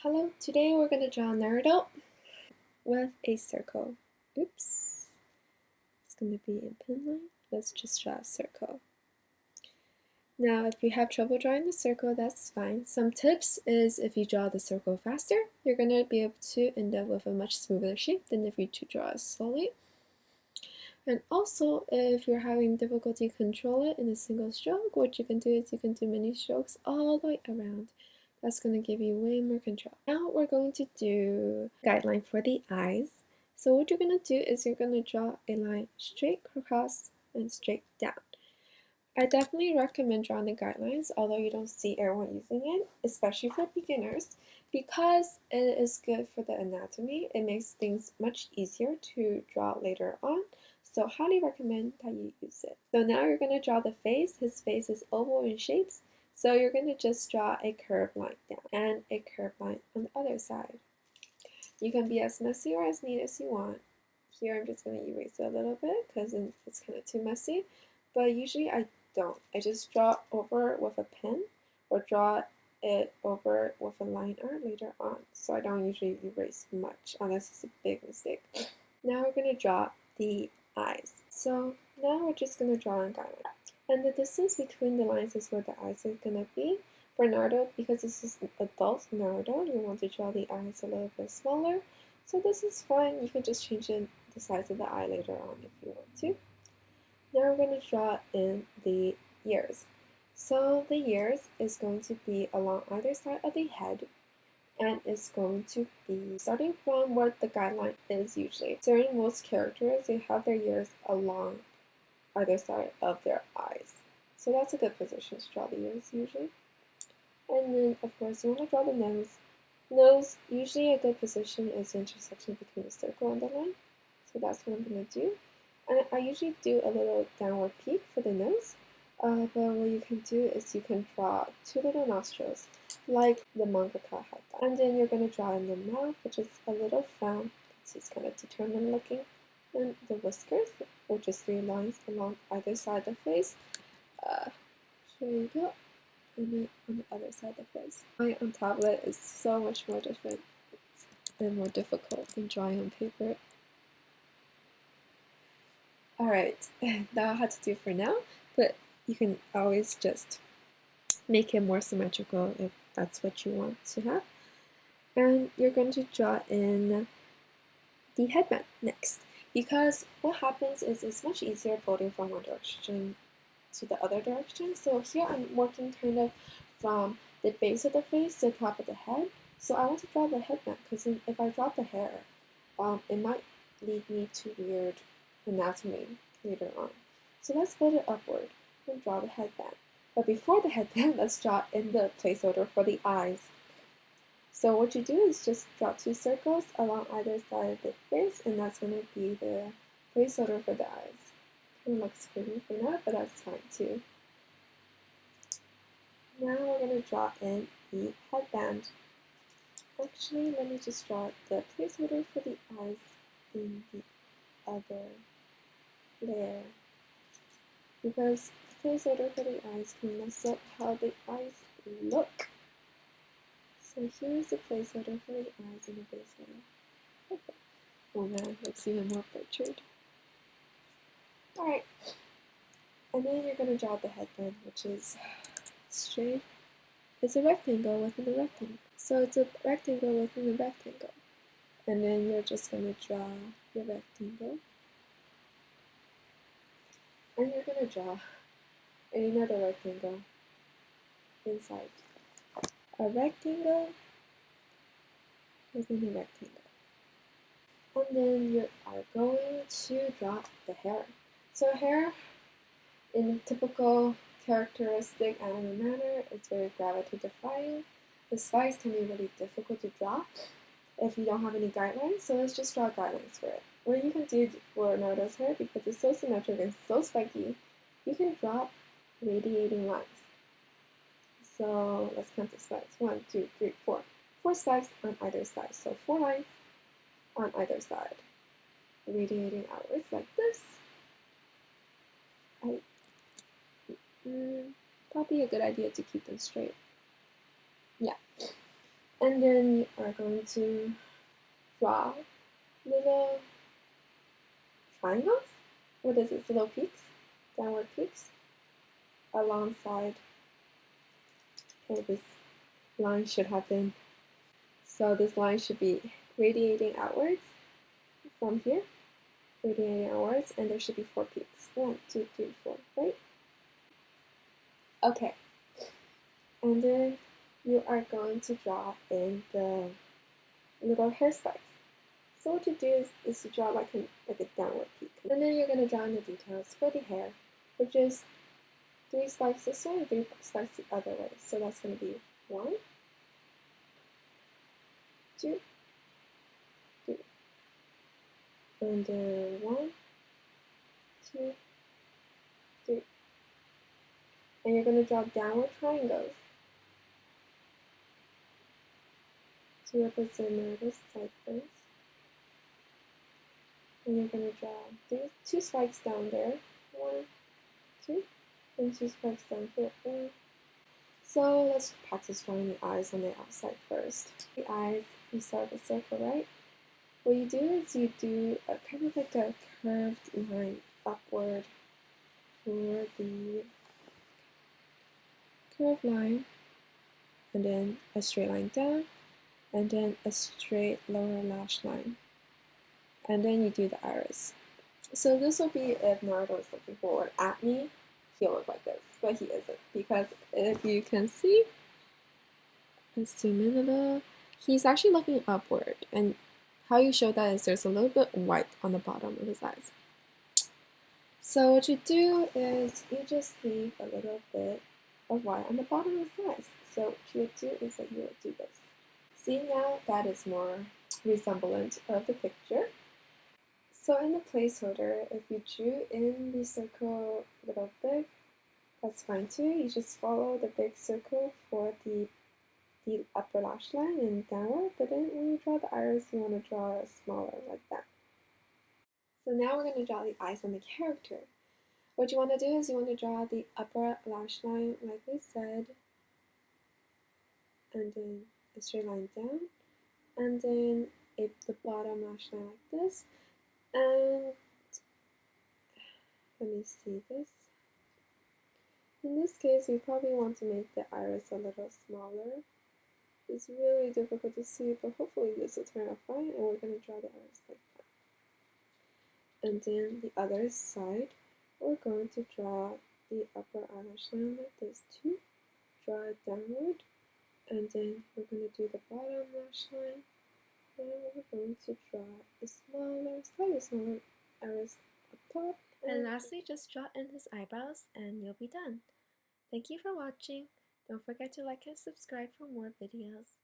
Hello, today we're going to draw Naruto with a circle. Oops, it's going to be in pin line. Let's just draw a circle. Now, if you have trouble drawing the circle, that's fine. Some tips is if you draw the circle faster, you're going to be able to end up with a much smoother shape than if you draw it slowly. And also, if you're having difficulty control it in a single stroke, what you can do is you can do many strokes all the way around. That's going to give you way more control. Now we're going to do guideline for the eyes. So what you're going to do is you're going to draw a line straight across and straight down. I definitely recommend drawing the guidelines, although you don't see everyone using it, especially for beginners, because it is good for the anatomy. It makes things much easier to draw later on. So highly recommend that you use it. So now you're going to draw the face. His face is oval in shapes. So you're going to just draw a curved line down and a curved line on the other side. You can be as messy or as neat as you want. Here I'm just going to erase it a little bit because it's kind of too messy. But usually I don't. I just draw over with a pen or draw it over with a line art later on. So I don't usually erase much unless it's a big mistake. Now we're going to draw the eyes. So now we're just going to draw a guideline. And the distance between the lines is where the eyes are going to be. For Naruto, because this is adult Naruto, you want to draw the eyes a little bit smaller. So this is fine. You can just change the size of the eye later on if you want to. Now we're going to draw in the ears. So the ears is going to be along either side of the head, and it's going to be starting from where the guideline is usually. During most characters, they have their ears along either side of their eyes. So that's a good position to draw the ears usually. And then, of course, you want to draw the nose. Nose, usually a good position is the intersection between the circle and the line. So that's what I'm going to do. And I usually do a little downward peak for the nose. But what you can do is you can draw two little nostrils, like the mangaka had done. And then you're going to draw in the mouth, which is a little frown. He's kind of determined looking. And the whiskers, which is 3 lines along either side of the face. Here you go. And then on the other side of the face. Drawing on tablet is so much more different and more difficult than drawing on paper. Alright, that'll have to do for now, but you can always just make it more symmetrical if that's what you want to have. And you're going to draw in the headband next, because what happens is it's much easier folding from one direction to the other direction. So here I'm working kind of from the base of the face to the top of the head. So I want to draw the headband because if I drop the hair, it might lead me to weird anatomy later on. So let's fold it upward and draw the headband. But before the headband, let's draw in the placeholder for the eyes. So what you do is just draw 2 circles along either side of the face, and that's going to be the placeholder for the eyes. Kind of looks pretty for now, but that's fine too. Now we're going to draw in the headband. Actually, let me just draw the placeholder for the eyes in the other layer, because the placeholder for the eyes can mess up how the eyes look. So here's the placeholder for the eyes in the base layer. Perfect. Oh man, it looks even more butchered. Alright, and then you're going to draw the headband, which is straight. It's a rectangle within a rectangle. So it's a rectangle within a rectangle. And then you're just going to draw your rectangle. And you're going to draw another rectangle inside. A rectangle within a rectangle. And then you are going to draw the hair. So hair, in typical characteristic anime manner, it's very gravity-defying. The spikes can be really difficult to draw if you don't have any guidelines, so let's just draw guidelines for it. What you can do for Naruto's hair, because it's so symmetric and so spiky, you can draw radiating lines. So let's count the spikes. 1, 2, 3, 4. 4 spikes on either side. So 4 lines on either side, radiating outwards like this. Probably a good idea to keep them straight. Yeah. And then you are going to draw little triangles. What is it? Little peaks, downward peaks alongside. Okay, this line should have been. So this line should be radiating outwards from here, radiating outwards, and there should be 4 peaks. 1, 2, 3, 4, right? Okay. And then you are going to draw in the little hair spikes. So what you do is you draw like a downward peak. And then you're going to draw in the details for the hair, which is 3 spikes this way and 3 spikes the other way. So that's going to be 1, 2, 3. And 1, 2, 3. And you're going to draw downward triangles to represent Naruto's sideburns. And you're going to draw 2 spikes down there. 1, 2, and 2 spikes down here. 1. So let's practice drawing the eyes on the outside first. The eyes, you start with a circle, right? What you do is you do a kind of like a curved line upward for the curved line, and then a straight line down, and then a straight lower lash line. And then you do the iris. So this will be if Naruto is looking forward at me, he'll look like this, but he isn't, because if you can see, let's zoom in a little, he's actually looking upward, and how you show that is there's a little bit white on the bottom of his eyes. So what you do is you just leave a little bit of white on the bottom of his eyes. So what you would do is that you would do this. See, now that is more resemblant of the picture. So in the placeholder, if you drew in the circle a little big, that's fine too. You just follow the big circle for the upper lash line and downward, but then when you draw the iris, you want to draw it smaller like that. So now we're going to draw the eyes on the character. What you want to do is you want to draw the upper lash line like we said, and then a straight line down, and then the bottom lash line like this, and let me see this. In this case, we probably want to make the iris a little smaller. It's really difficult to see, but hopefully this will turn out fine, and we're going to draw the iris like that. And then the other side, we're going to draw the upper eyelash line like this too. Draw it downward, and then we're going to do the bottom lash line, and we're going to draw a slightly smaller iris up top. And lastly, just draw in his eyebrows and you'll be done. Thank you for watching. Don't forget to like and subscribe for more videos.